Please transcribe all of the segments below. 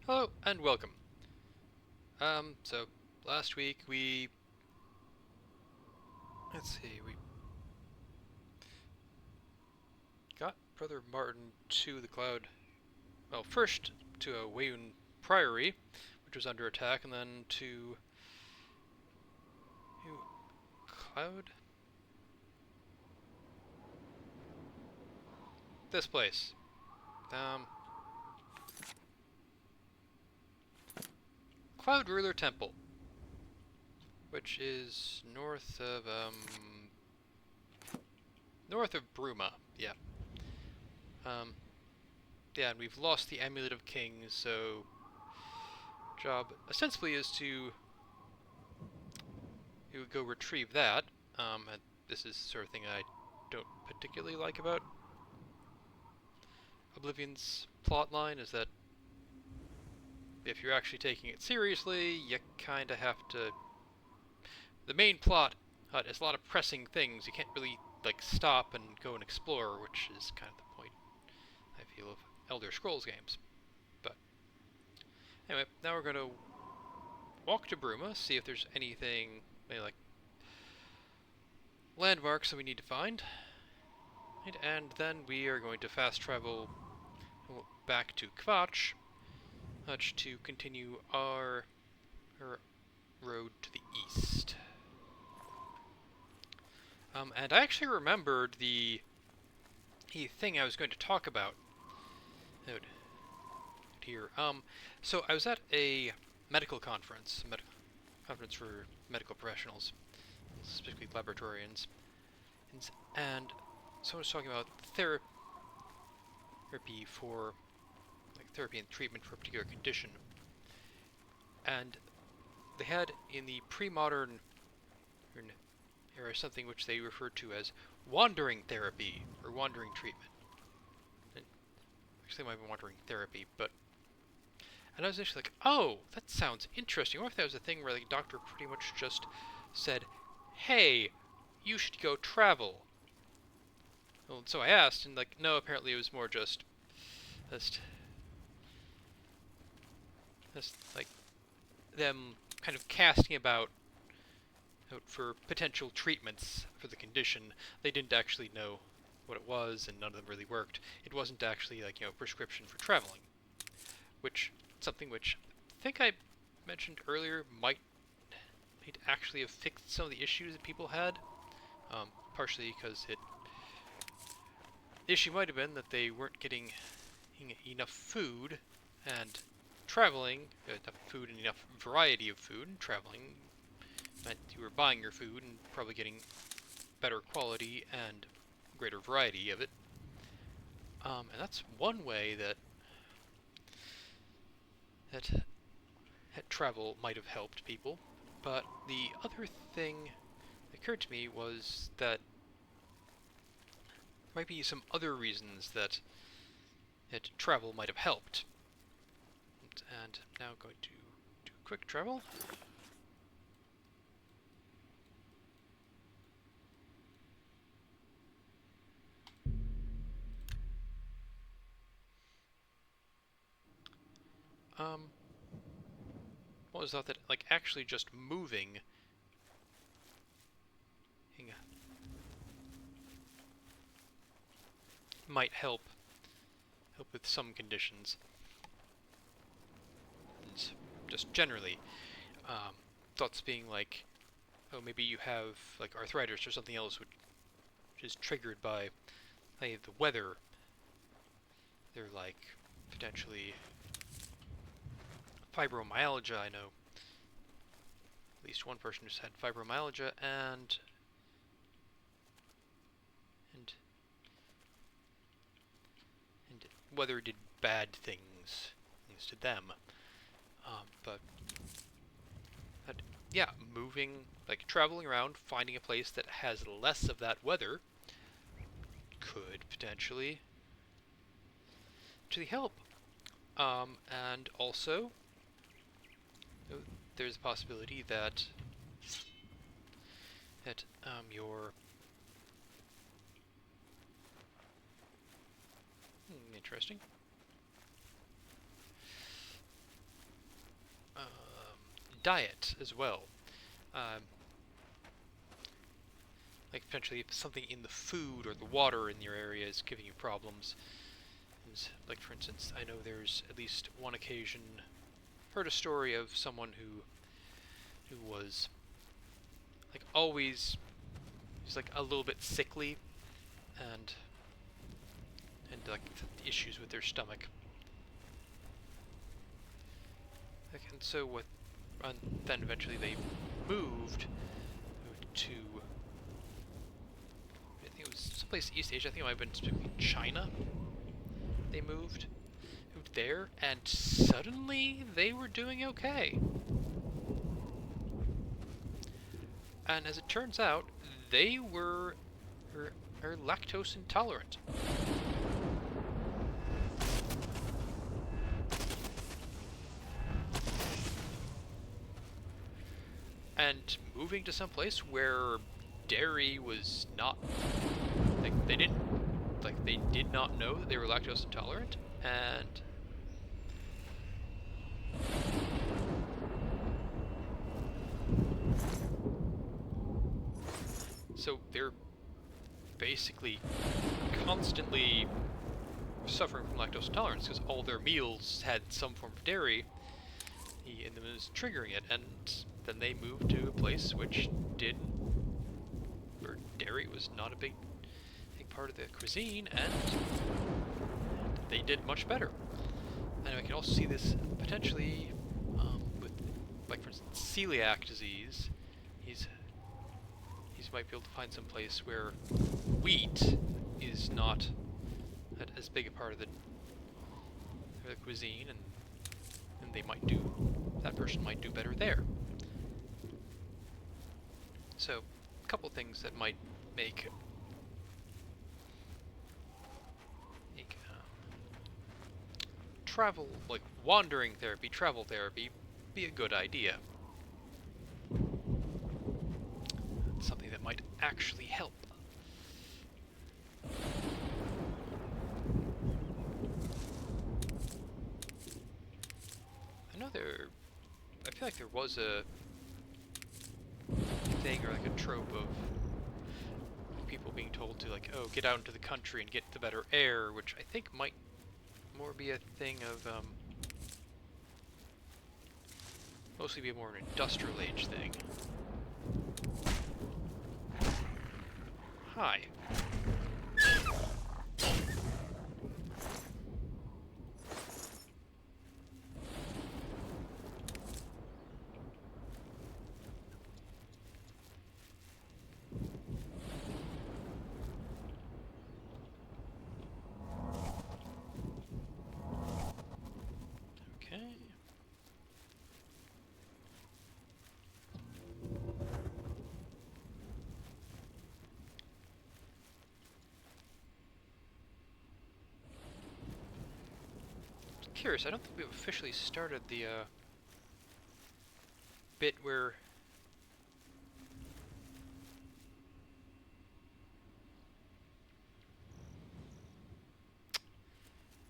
Hello and welcome. So last week we got Brother Martin to the Cloud. Well, first to a Wayun Priory, which was under attack, and then to Cloud. This place. Um, Cloudruler Temple, which is north of Bruma. Yeah. Um, yeah, and we've lost the Amulet of Kings, so job ostensibly is to go retrieve that. And this is the sort of thing I don't particularly like about Oblivion's plotline, is that if you're actually taking it seriously, you kind of have to. The main plot has a lot of pressing things. You can't really like stop and go and explore, which is kind of the point I feel of Elder Scrolls games. But anyway, now we're going to walk to Bruma, see if there's anything maybe like landmarks that we need to find, and then we are going to fast travel back to Kvatch to continue our road to the east. And I actually remembered the thing I was going to talk about here. So I was at a medical conference, conference for medical professionals, specifically laboratorians, and someone was talking about therapy for, like therapy and treatment for a particular condition, and they had in the pre-modern era something which they referred to as wandering therapy or wandering treatment. And actually, it might be wandering therapy, but and I was actually like, oh, that sounds interesting. What if that was a thing where the doctor pretty much just said, hey, you should go travel? Well, so I asked, and like, no, apparently it was more just, just like them kind of casting about out for potential treatments for the condition. They didn't actually know what it was, and none of them really worked. It wasn't actually like prescription for traveling, which something which I think I mentioned earlier might actually have fixed some of the issues that people had. Partially because the issue might have been that they weren't getting enough food, and traveling enough food and enough variety of food. And traveling meant you were buying your food and probably getting better quality and greater variety of it. And that's one way that travel might have helped people. But the other thing that occurred to me was that there might be some other reasons that travel might have helped. And now I'm going to do quick travel. What was thought that like actually just moving might help with some conditions, and just generally, thoughts being like, oh, maybe you have like arthritis or something else which is triggered by the weather. They're like potentially fibromyalgia. I know at least one person who's had fibromyalgia, and and weather did bad things to them. But yeah, moving, like traveling around, finding a place that has less of that weather could potentially help. And also, there's a possibility that your interesting. diet as well. Um, like potentially if something in the food or the water in your area is giving you problems. Like for instance, I know there's at least one occasion, heard a story of someone who was like always, he's like a little bit sickly, and like issues with their stomach. Like, and so what? And then eventually they moved to, I think it was someplace in East Asia. I think it might have been specifically China. They moved there, and suddenly they were doing okay. And as it turns out, they are lactose intolerant. And moving to some place where dairy was not, like they did not know that they were lactose intolerant, and so they're basically constantly suffering from lactose intolerance because all their meals had some form of dairy in them, is triggering it. And then they moved to a place which where dairy was not a big part of the cuisine, and they did much better. And I can also see this potentially with, like for instance, celiac disease. He's might be able to find some place where wheat is not as big a part of the cuisine, and that person might do better there. So, a couple things that might make travel, like wandering therapy, travel therapy, be a good idea. Something that might actually help. I feel like there was a thing or like a trope of people being told to like, oh, get out into the country and get the better air, which I think might more be a thing of, mostly be more an industrial age thing. Hi. Curious, I don't think we've officially started the bit where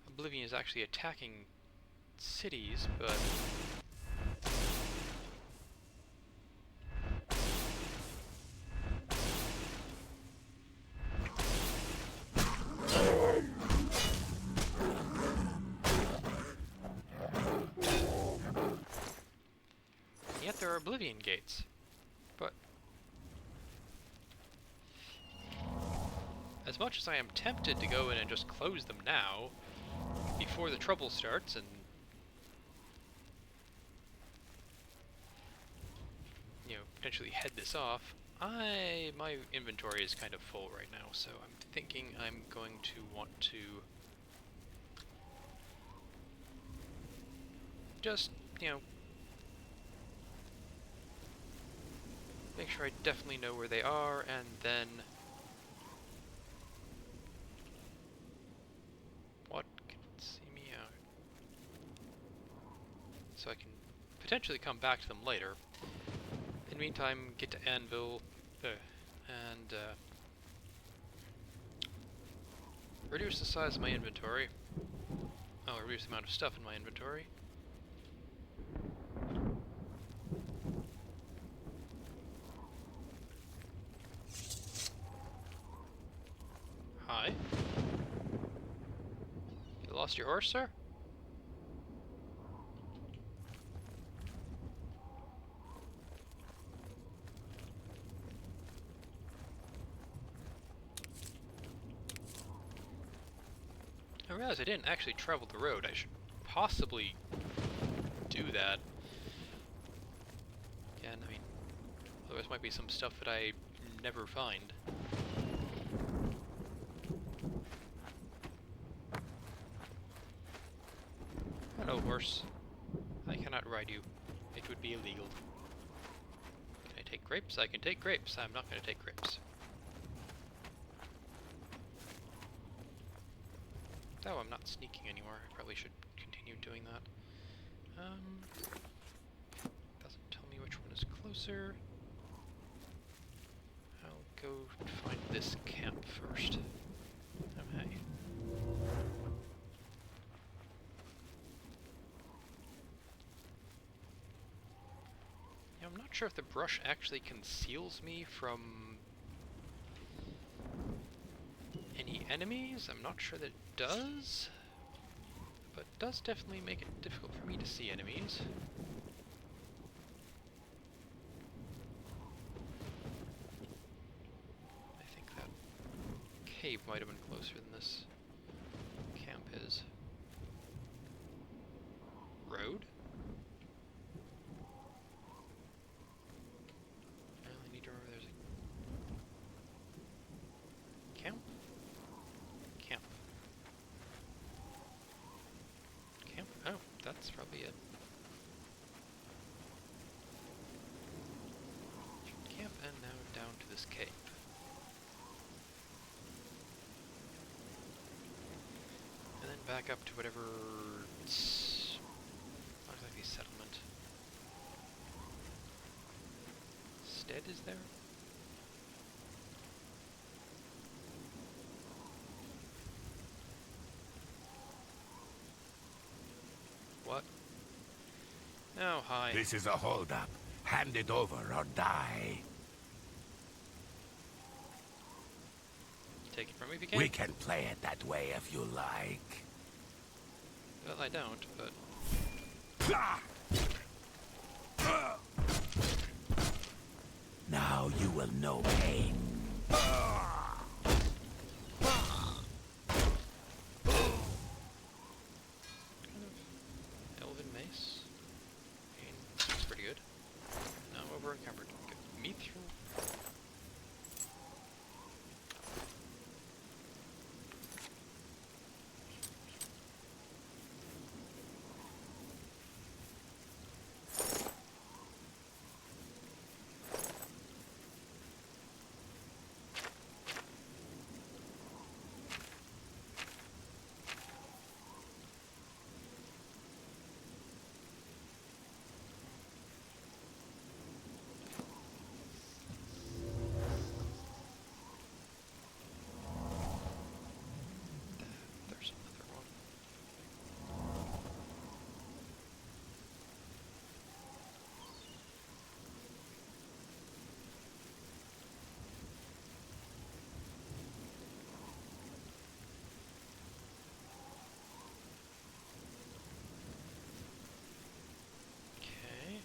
Oblivion is actually attacking cities, but there are Oblivion gates. But as much as I am tempted to go in and just close them now, before the trouble starts, and potentially head this off, my inventory is kind of full right now, so I'm thinking I'm going to want to just, make sure I definitely know where they are, and then what can see me out, so I can potentially come back to them later. In the meantime, get to Anvil and reduce the size of my inventory. Oh, reduce the amount of stuff in my inventory. Lost your horse, sir? I realized I didn't actually travel the road. I should possibly do that. Again, I mean, otherwise might be some stuff that I never find. Hello, horse. I cannot ride you. It would be illegal. Can I take grapes? I can take grapes. I'm not going to take grapes. Oh, I'm not sneaking anymore. I probably should continue doing that. Doesn't tell me which one is closer. I'll go find this camp first. Oh, hey. Yeah, I'm not sure if the brush actually conceals me from any enemies. I'm not sure that it does, but it does definitely make it difficult for me to see enemies. I think that cave might have been closer than this camp is. Road? Well, I need to remember there's a camp? Camp. Camp? Oh, that's probably it. Camp, and now down to this cave. And then back up to whatever... not exactly settlement. Stead is there? What? Oh, hi. This is a holdup. Hand it over or die. Take it from me if you can. We can play it that way if you like. Well, I don't, but... Now you will know pain. Elven mace? I mean, that's pretty good. Now I'm over encumbered. Get me through. There's another one. Okay.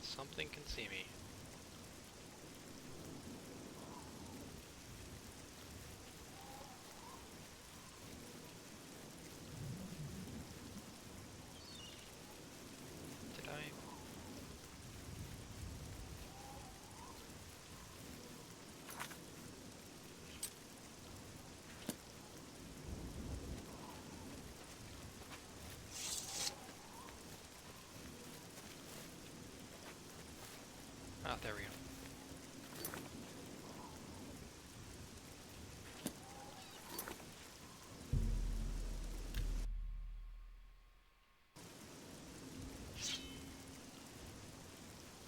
Something can see me. Did I? Ah, there we go.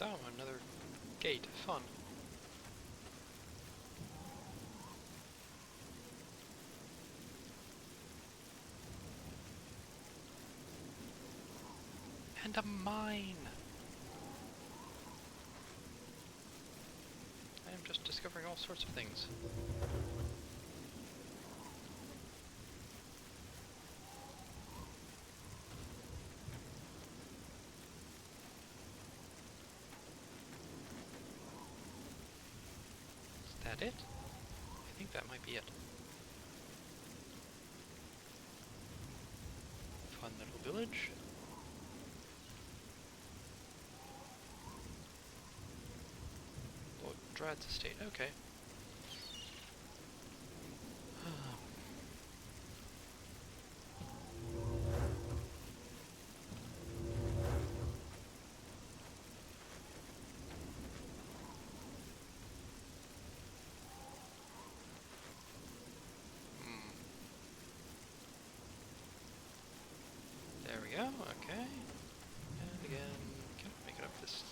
Oh, another gate. Fun. And a mine! I am just discovering all sorts of things. Is that it? I think that might be it. Fun little village. Lord Drad's estate, okay. There we go, okay. And again, can I make it up this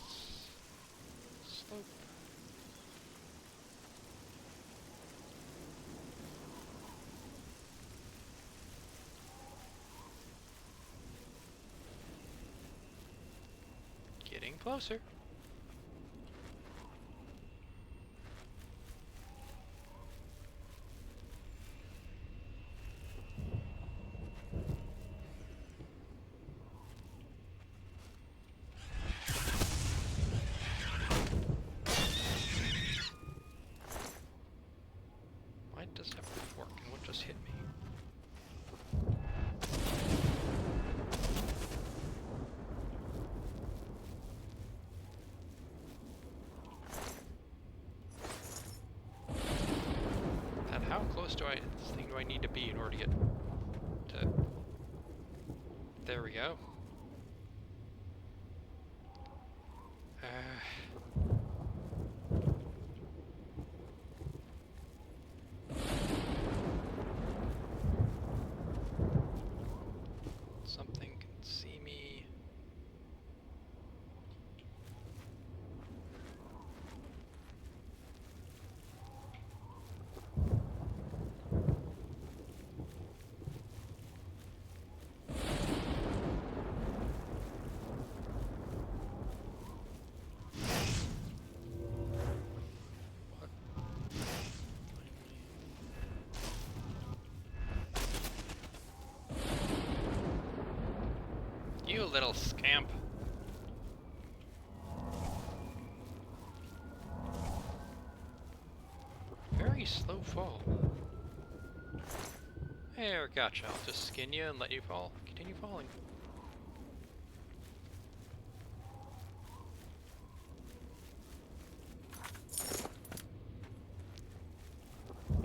slope? Getting closer. Why does that work and what just hit me? And how close do this thing do I need to be in order to get to... There we go. Something can see me. What? You little scamp. Very slow fall. There, gotcha. I'll just skin you and let you fall. Continue falling.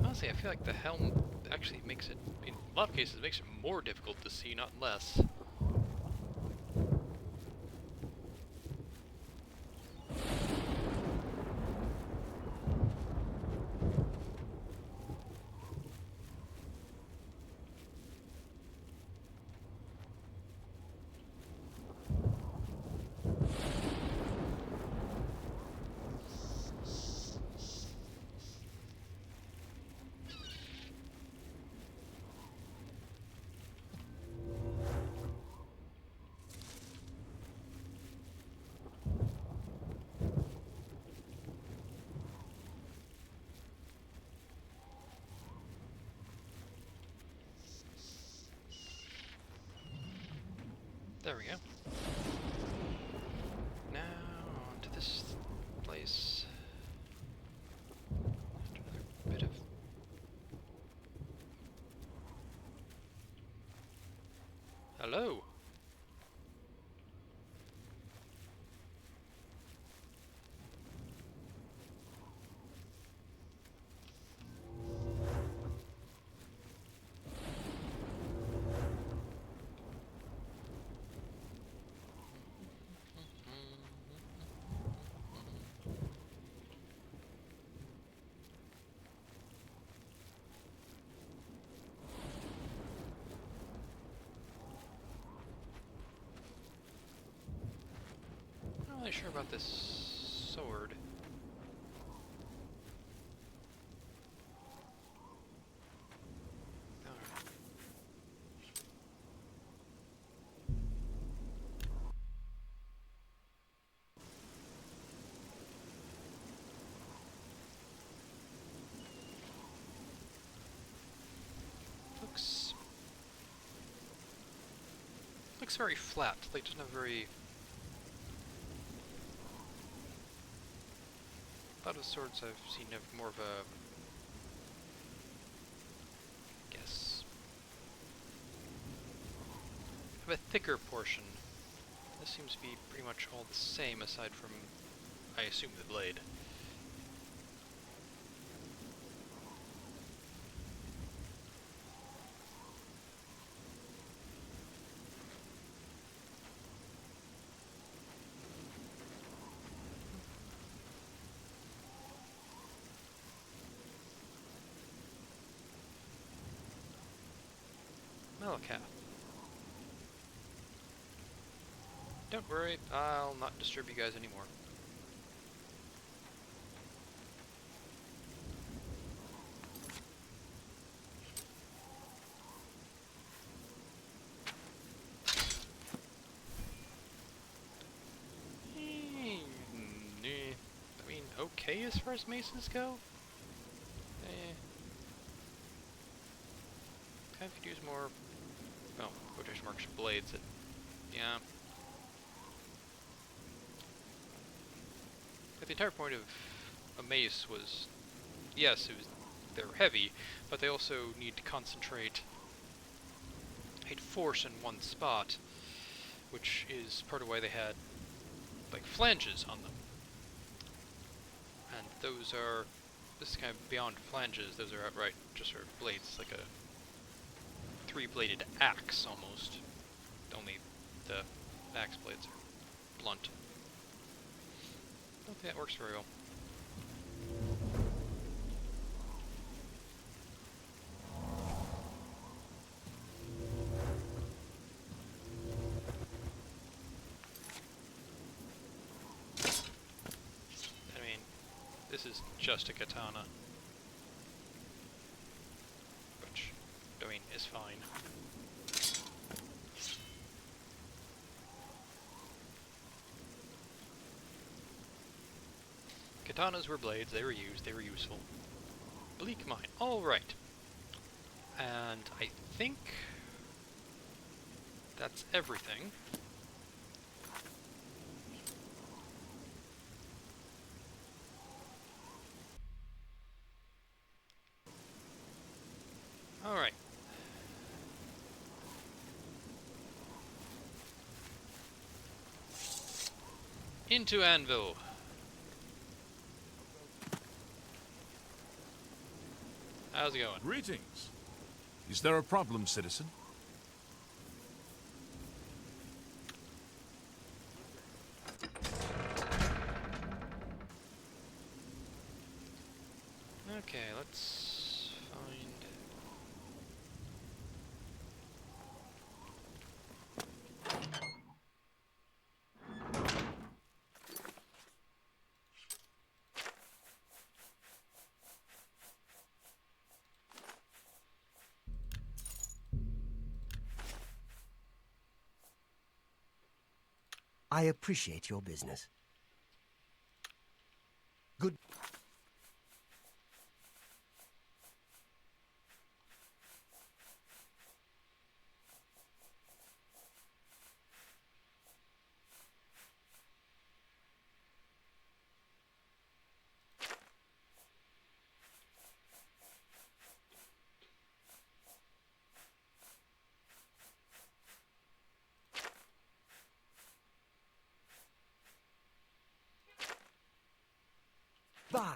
Honestly, I feel like the helm actually makes it, in a lot of cases, makes it more difficult to see, not less. There we go. Now, on to this place. After another bit of... Hello! Not really sure about this sword. looks very flat. Like, doesn't have very... A lot of swords I've seen have more of a... I guess... have a thicker portion. This seems to be pretty much all the same, aside from, I assume, the blade. Malakath. Don't worry, I'll not disturb you guys anymore. I mean, okay as far as maces go? Kind of could use more, well, quotation marks, blades. Yeah. But the entire point of a mace was, yes, they're heavy, but they also need to concentrate force in one spot, which is part of why they had, like, flanges on them. And those are, this is kind of beyond flanges, those are outright just sort of blades, like a three-bladed axe, almost. Only the axe blades are blunt. I don't think that works very well. I mean, this is just a katana. Which, I mean, is fine. Katanas were blades, they were used, they were useful. Bleak mine, alright. And I think that's everything. Alright. Into Anvil. How's it going? Greetings. Is there a problem, citizen? Okay, let's find... I appreciate your business. Good. Bye.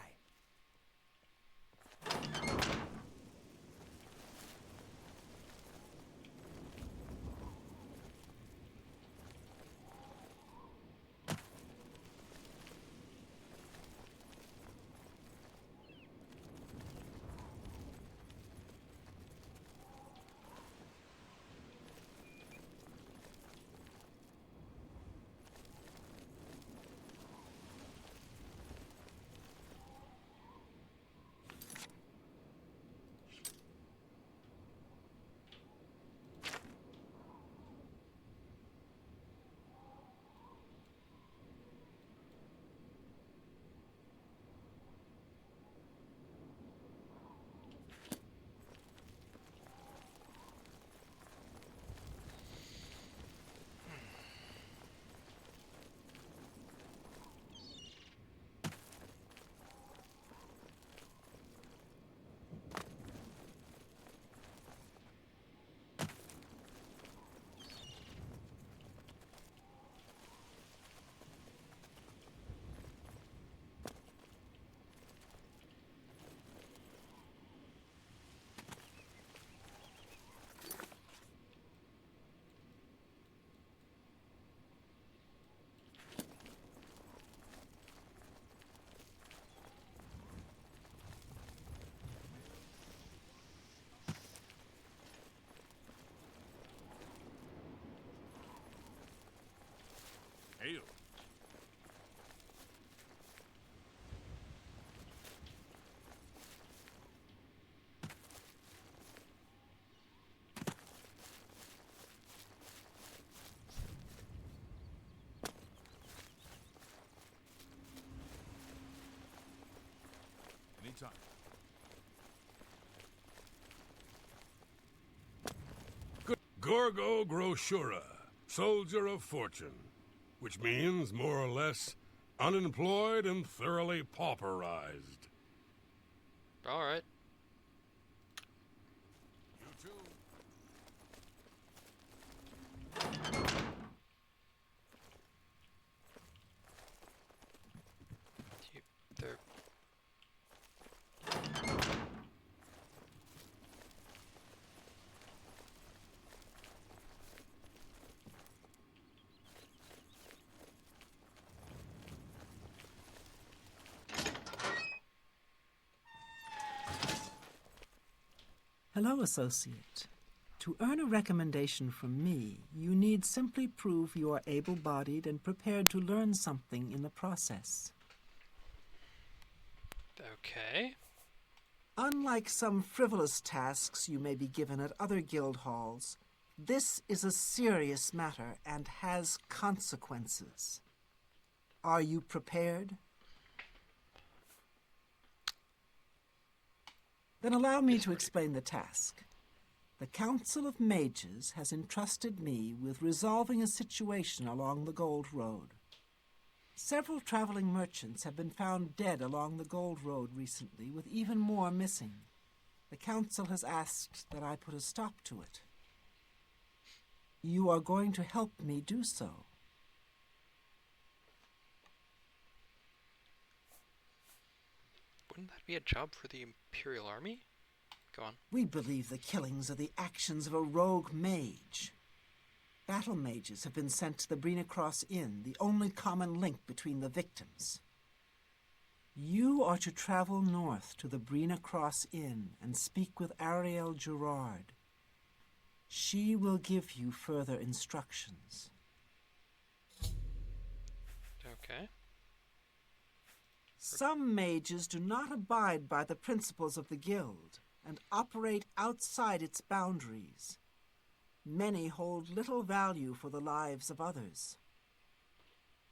time. Gorgo Groshura, soldier of fortune, which means, more or less, unemployed and thoroughly pauperized. Alright. You too. There. Hello, associate. To earn a recommendation from me, you need simply prove you are able-bodied and prepared to learn something in the process. Okay. Unlike some frivolous tasks you may be given at other guild halls, this is a serious matter and has consequences. Are you prepared? Then allow me to explain the task. The Council of Mages has entrusted me with resolving a situation along the Gold Road. Several traveling merchants have been found dead along the Gold Road recently, with even more missing. The Council has asked that I put a stop to it. You are going to help me do so. Wouldn't that be a job for the Imperial Army? Go on. We believe the killings are the actions of a rogue mage. Battle mages have been sent to the Brina Cross Inn, the only common link between the victims. You are to travel north to the Brina Cross Inn and speak with Ariel Gerard. She will give you further instructions. Okay. Some mages do not abide by the principles of the guild and operate outside its boundaries. Many hold little value for the lives of others.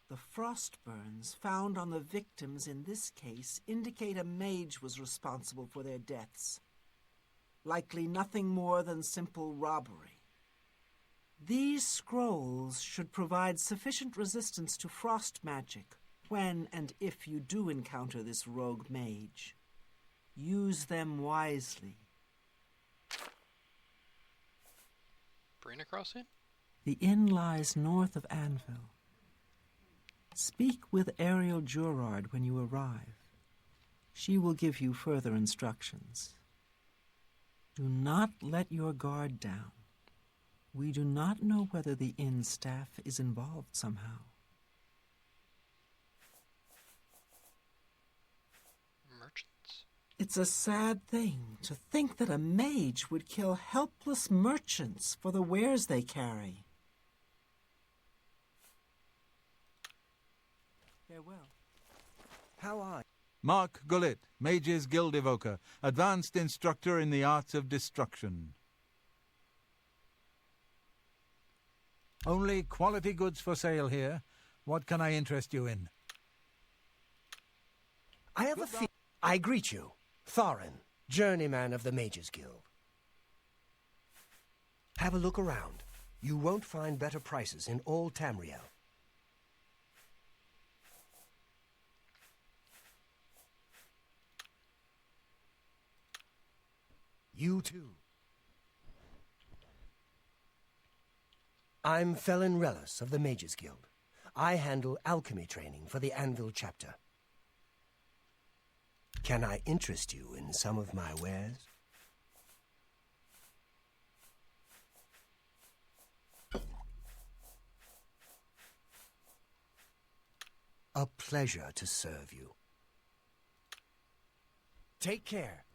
The frost burns found on the victims in this case indicate a mage was responsible for their deaths. Likely nothing more than simple robbery. These scrolls should provide sufficient resistance to frost magic when and if you do encounter this rogue mage. Use them wisely. Brina Crossing? The inn lies north of Anvil. Speak with Ariel Gerard when you arrive. She will give you further instructions. Do not let your guard down. We do not know whether the inn staff is involved somehow. Merchants? It's a sad thing to think that a mage would kill helpless merchants for the wares they carry. Farewell. How are you? Mark Gullet, Mages Guild Evoker, Advanced Instructor in the Arts of Destruction. Only quality goods for sale here. What can I interest you in? I have I greet you, Thorin, journeyman of the Mages Guild. Have a look around. You won't find better prices in all Tamriel. You too. I'm Felin Relis of the Mages Guild. I handle alchemy training for the Anvil chapter. Can I interest you in some of my wares? A pleasure to serve you. Take care.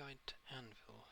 Guide to Anvil.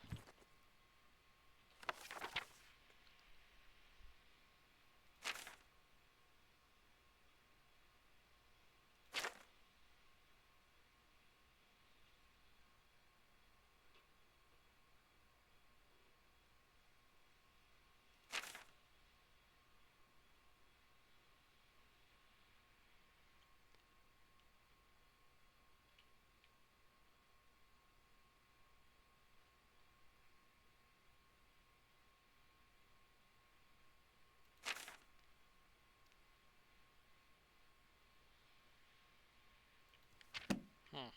Okay.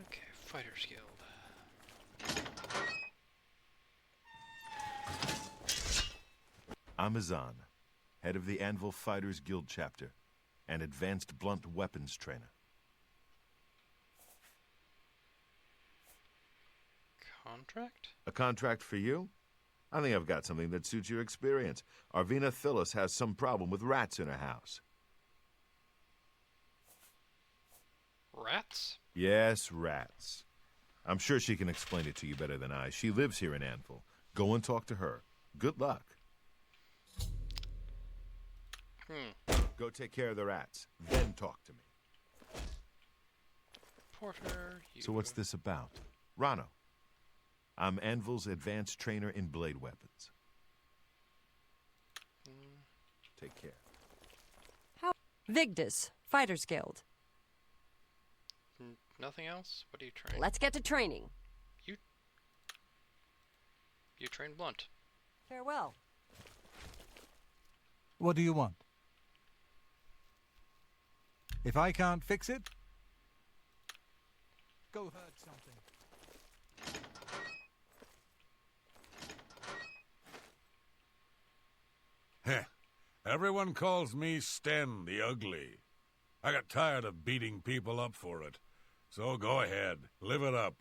Okay, Fighters Guild. Amazon, head of the Anvil Fighters Guild chapter, and advanced blunt weapons trainer. Contract? A contract for you? I think I've got something that suits your experience. Arvina Phyllis has some problem with rats in her house. Rats? Yes, rats. I'm sure she can explain it to you better than I. She lives here in Anvil. Go and talk to her. Good luck. Go take care of the rats, then talk to me. Porter, you... So what's this about? Rano. I'm Anvil's advanced trainer in blade weapons. Take care. Vigdis, Fighters Guild. Nothing else? What are you train? Let's get to training. You train blunt. Farewell. What do you want? If I can't fix it, go hurt something. Heh. Everyone calls me Sten the Ugly. I got tired of beating people up for it. So go ahead, live it up.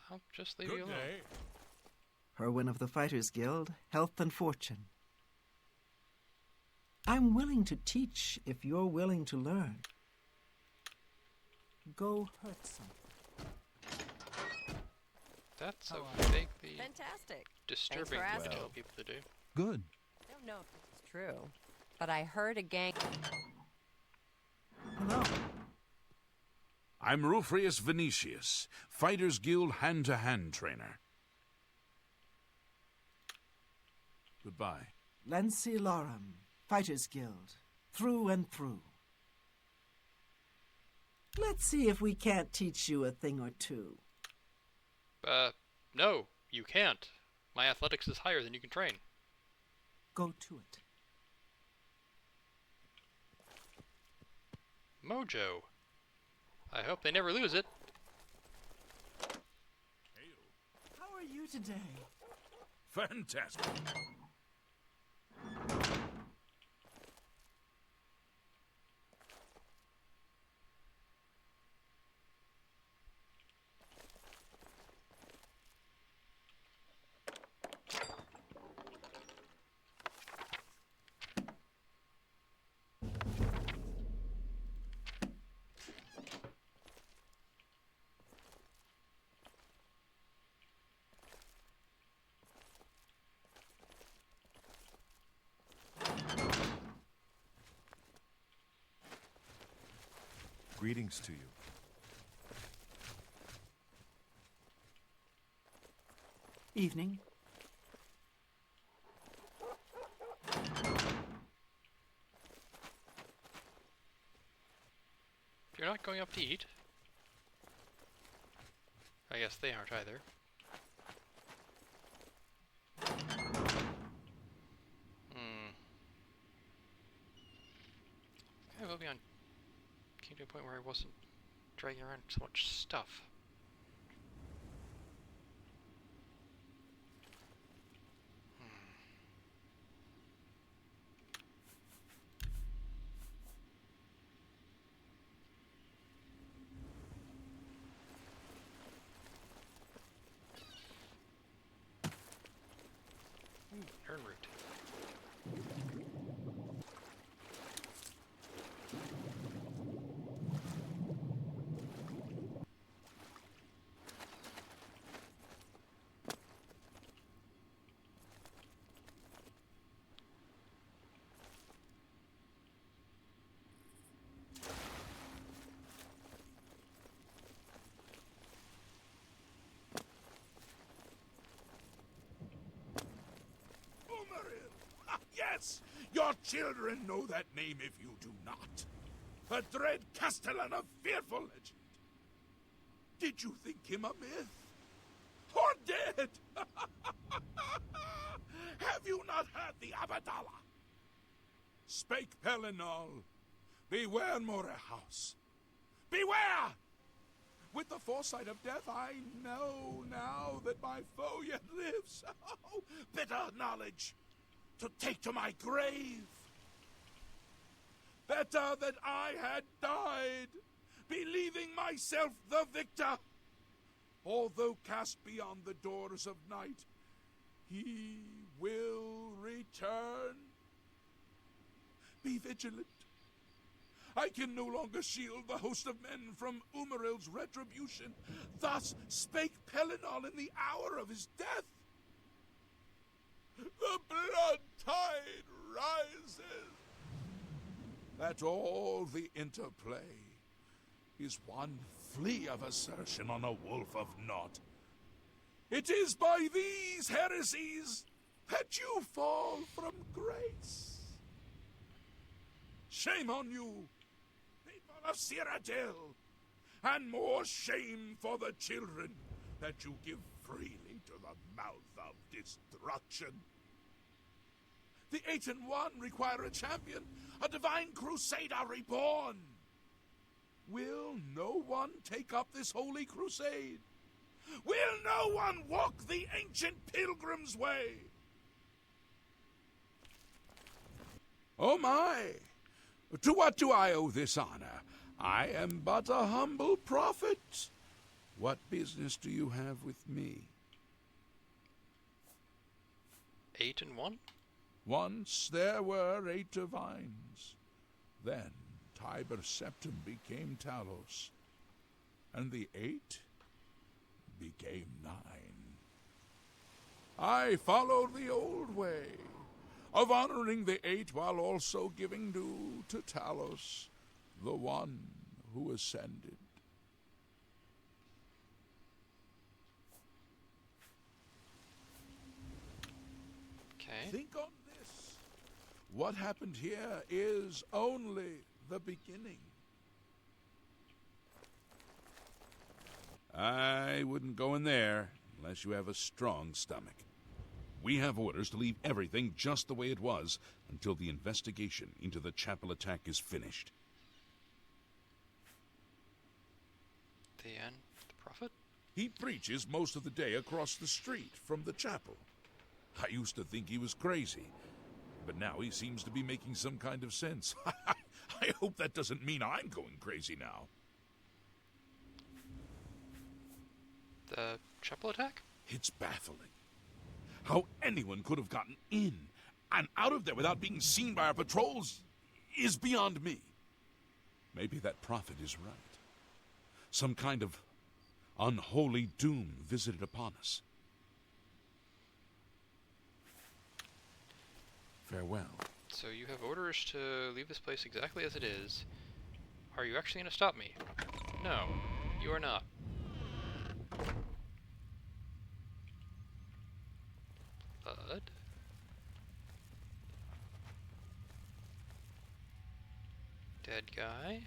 I'll just leave Good you alone. day. Herwin of the Fighters Guild, health and fortune. I'm willing to teach if you're willing to learn. Go hurt something. That's a vaguely Fantastic. disturbing Thanks for thing to asking. tell people to do. Good. I don't know if this is true, but I heard a gang... Hello. I'm Rufrius Venetius, Fighters Guild hand-to-hand trainer. Goodbye. Lency Loram, Fighters Guild, through and through. Let's see if we can't teach you a thing or two. No, you can't. My athletics is higher than you can train. Go to it. Mojo. I hope they never lose it. How are you today? Fantastic. Greetings to you. Evening. You're not going up to eat? I guess they aren't either. I will be on. Came to a point where I wasn't dragging around so much stuff. Turn route. Yes! Your children know that name if you do not. A dread castellan of fearful legend. Did you think him a myth? Or dead? Have you not heard the Abadala? Spake Pelinal, beware Morehouse. Beware! With the foresight of death, I know now that my foe yet lives. Oh, bitter knowledge to take to my grave. Better that I had died, believing myself the victor. Although cast beyond the doors of night, he will return. Be vigilant. I can no longer shield the host of men from Umaril's retribution. Thus spake Pelinal in the hour of his death. The blood tide rises. That all the interplay is one flea of assertion on a wolf of naught. It is by these heresies that you fall from grace. Shame on you, people of Cyrodiil, and more shame for the children that you give freely to the mouth of destruction. The 8 and 1 require a champion, a divine crusader reborn. Will no one take up this holy crusade? Will no one walk the ancient pilgrim's way? Oh my! To what do I owe this honor? I am but a humble prophet. What business do you have with me? 8 and 1? Once there were 8 divines. Then Tiber Septim became Talos, and the 8 became 9. I followed the old way of honoring the 8 while also giving due to Talos, the one who ascended. Okay. Think on this. What happened here is only the beginning. I wouldn't go in there unless you have a strong stomach. We have orders to leave everything just the way it was until the investigation into the chapel attack is finished. The prophet? He preaches most of the day across the street from the chapel. I used to think he was crazy, but now he seems to be making some kind of sense. I hope that doesn't mean I'm going crazy now. The chapel attack? It's baffling. How anyone could have gotten in and out of there without being seen by our patrols is beyond me. Maybe that prophet is right. Some kind of unholy doom visited upon us. Farewell. So you have orders to leave this place exactly as it is. Are you actually going to stop me? No, you are not. Blood. Dead guy.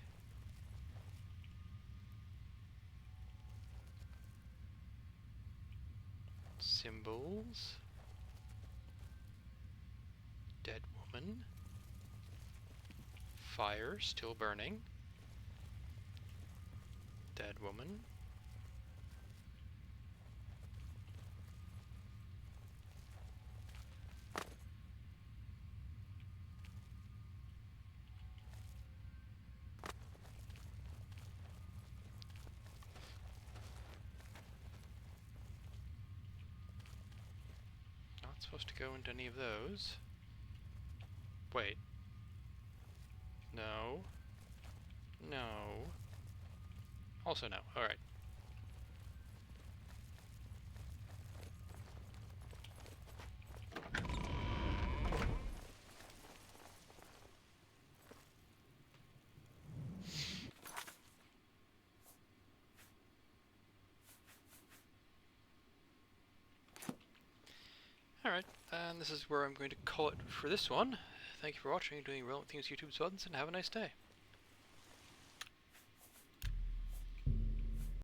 remains. Dead woman. Fire still burning. Dead woman. Not supposed to go into any of those. Wait. No. No. Also no. Alright. Alright, and this is where I'm going to call it for this one. Thank you for watching, doing relevant things YouTube buttons, and have a nice day.